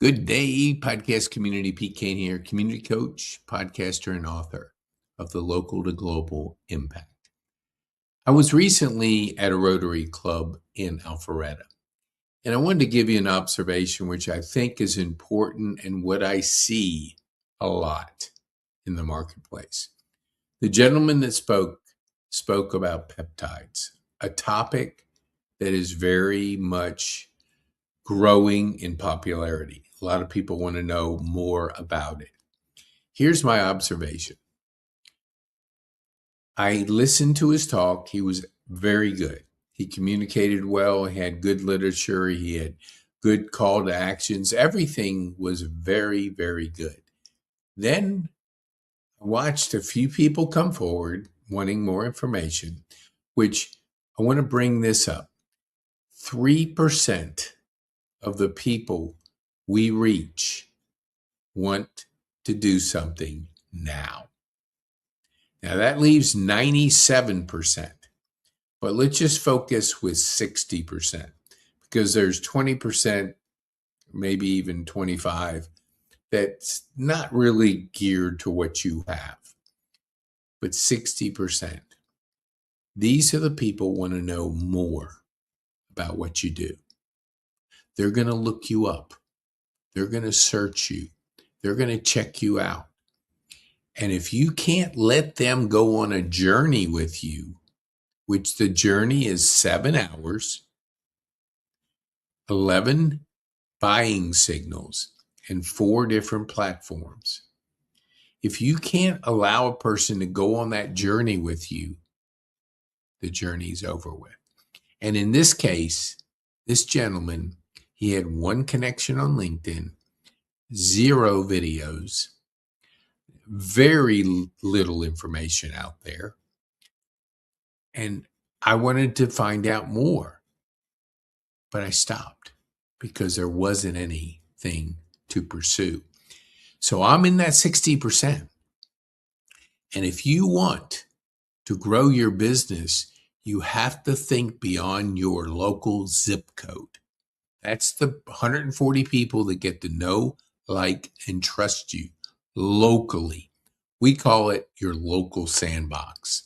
Good day, podcast community. Pete Kane here, community coach, podcaster, and author of the Local to Global Impact. I was recently at a Rotary Club in Alpharetta, and I wanted to give you an observation which I think is important and what I see a lot in the marketplace. The gentleman that spoke about peptides, a topic that is very much growing in popularity. A lot of people want to know more about it. Here's my observation. I listened to his talk. He was very good. He communicated well. He had good literature. He had good call to actions. Everything was very, very good. Then I watched a few people come forward wanting more information, which I want to bring this up. 3% of the people we reach want to do something now. Now that leaves 97%, but let's just focus with 60% because there's 20%, maybe even 25, that's not really geared to what you have. But 60%, these are the people want to know more about what you do. They're going to look you up. They're going to search you. They're going to check you out. And if you can't let them go on a journey with you, which the journey is 7 hours, 11 buying signals, and 4 different platforms. If you can't allow a person to go on that journey with you, the journey's over with. And in this case, this gentleman, he had 1 connection on LinkedIn, 0 videos, very little information out there. And I wanted to find out more, but I stopped because there wasn't anything to pursue. So I'm in that 60%. And if you want to grow your business, you have to think beyond your local zip code. That's the 140 people that get to know, like, and trust you locally. We call it your local sandbox.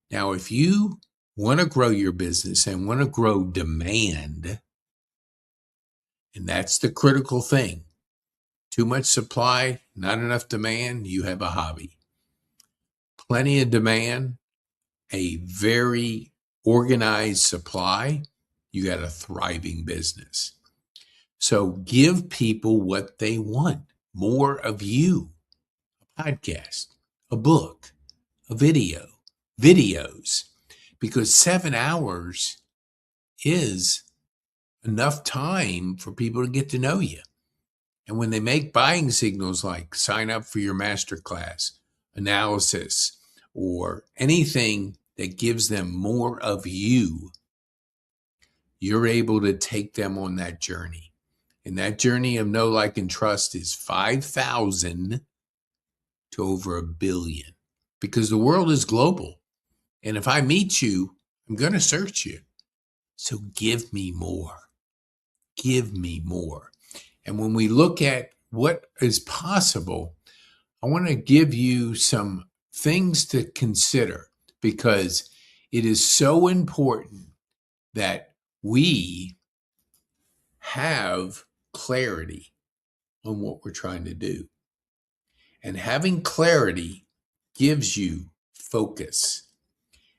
Now, if you want to grow your business and want to grow demand, and that's the critical thing, too much supply, not enough demand, you have a hobby. Plenty of demand, a very organized supply, you got a thriving business. So give people what they want, more of you, a podcast, a book, a video, videos, because 7 hours is enough time for people to get to know you. And when they make buying signals like sign up for your masterclass, analysis, or anything that gives them more of you, you're able to take them on that journey. And that journey of know, like, and trust is 5,000 to over 1 billion, because the world is global. And if I meet you, I'm going to search you. So give me more. Give me more. And when we look at what is possible, I want to give you some things to consider, because it is so important that we have clarity on what we're trying to do. And having clarity gives you focus.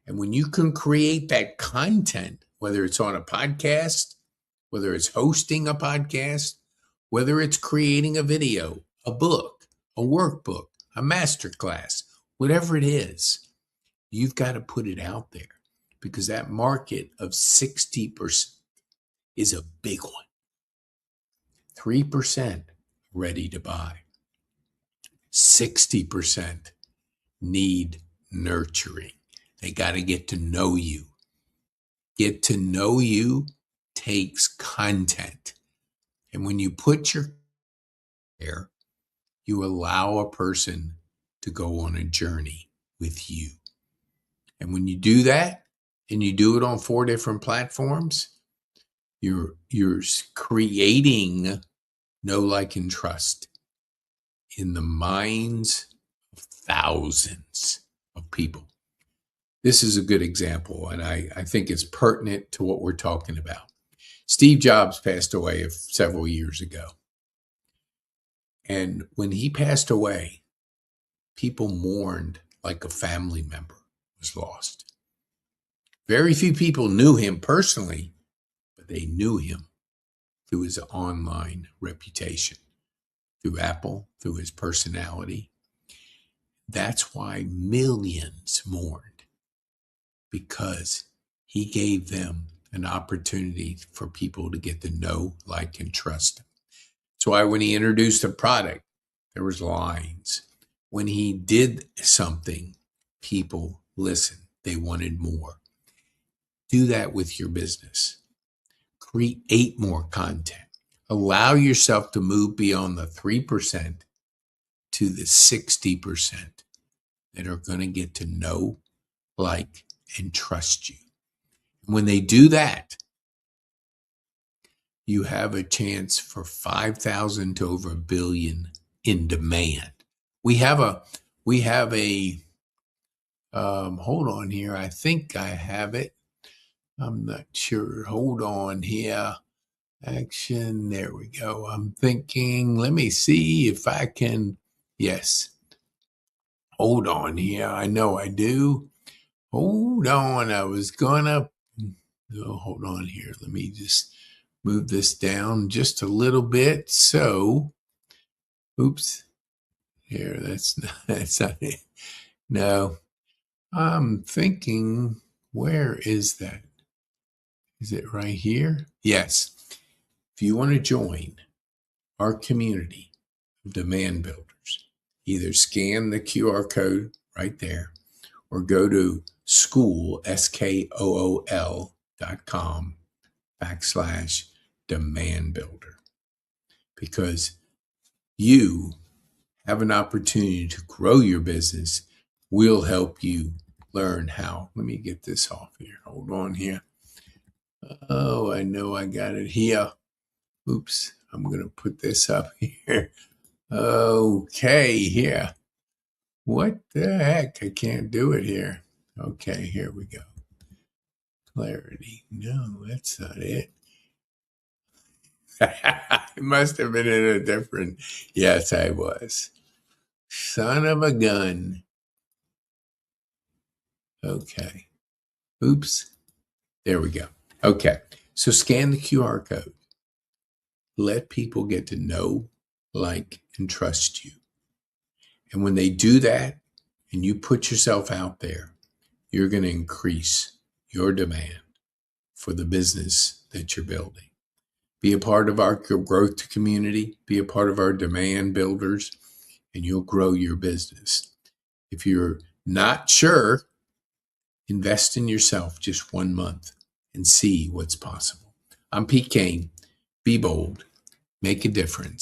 And when you can create that content, whether it's on a podcast, whether it's hosting a podcast, whether it's creating a video, a book, a workbook, a masterclass, whatever it is, you've got to put it out there, because that market of 60% is a big one. 3% ready to buy. 60% need nurturing. They got to get to know you. Get to know you takes content. And when you put your there, you allow a person to go on a journey with you. And when you do that, and you do it on 4 different platforms, you're creating know, like, and trust in the minds of thousands of people. This is a good example, and I think it's pertinent to what we're talking about. Steve Jobs passed away several years ago. And when he passed away, people mourned like a family member was lost. Very few people knew him personally, but they knew him through his online reputation, through Apple, through his personality. That's why millions mourned, because he gave them an opportunity for people to get to know, like, and trust him. That's why when he introduced a product, there was lines. When he did something, people listened. They wanted more. Do that with your business. Create more content. Allow yourself to move beyond the 3% to the 60% that are going to get to know, like, and trust you. When they do that, you have a chance for 5,000 to over 1 billion in demand. We have a hold on here. I think I have it. I'm not sure. Hold on here. Action. There we go. I'm thinking, let me see if I can. Yes. Hold on here. I know I do. Hold on. I was gonna. Oh, hold on here. Let me just move this down just a little bit. So, oops. Here, that's not it. No. I'm thinking, where is that? Is it right here? Yes. If you want to join our community of demand builders, either scan the QR code right there or go to school.com/demand builder, because you have an opportunity to grow your business. We'll help you learn how. Let me get this off here. Hold on here. Oh, I know I got it here. Oops, I'm going to put this up here. Okay, here. What the heck? I can't do it here. Okay, here we go. Clarity. No, that's not it. It must have been in a different. Yes, I was. Son of a gun. Okay. Oops. There we go. Okay. So scan the QR code. Let people get to know, like, and trust you. And when they do that and you put yourself out there, you're going to increase your demand for the business that you're building. Be a part of our growth community. Be a part of our demand builders, and you'll grow your business. If you're not sure, invest in yourself just 1 month and see what's possible. I'm Pete Kane. Be bold. Make a difference.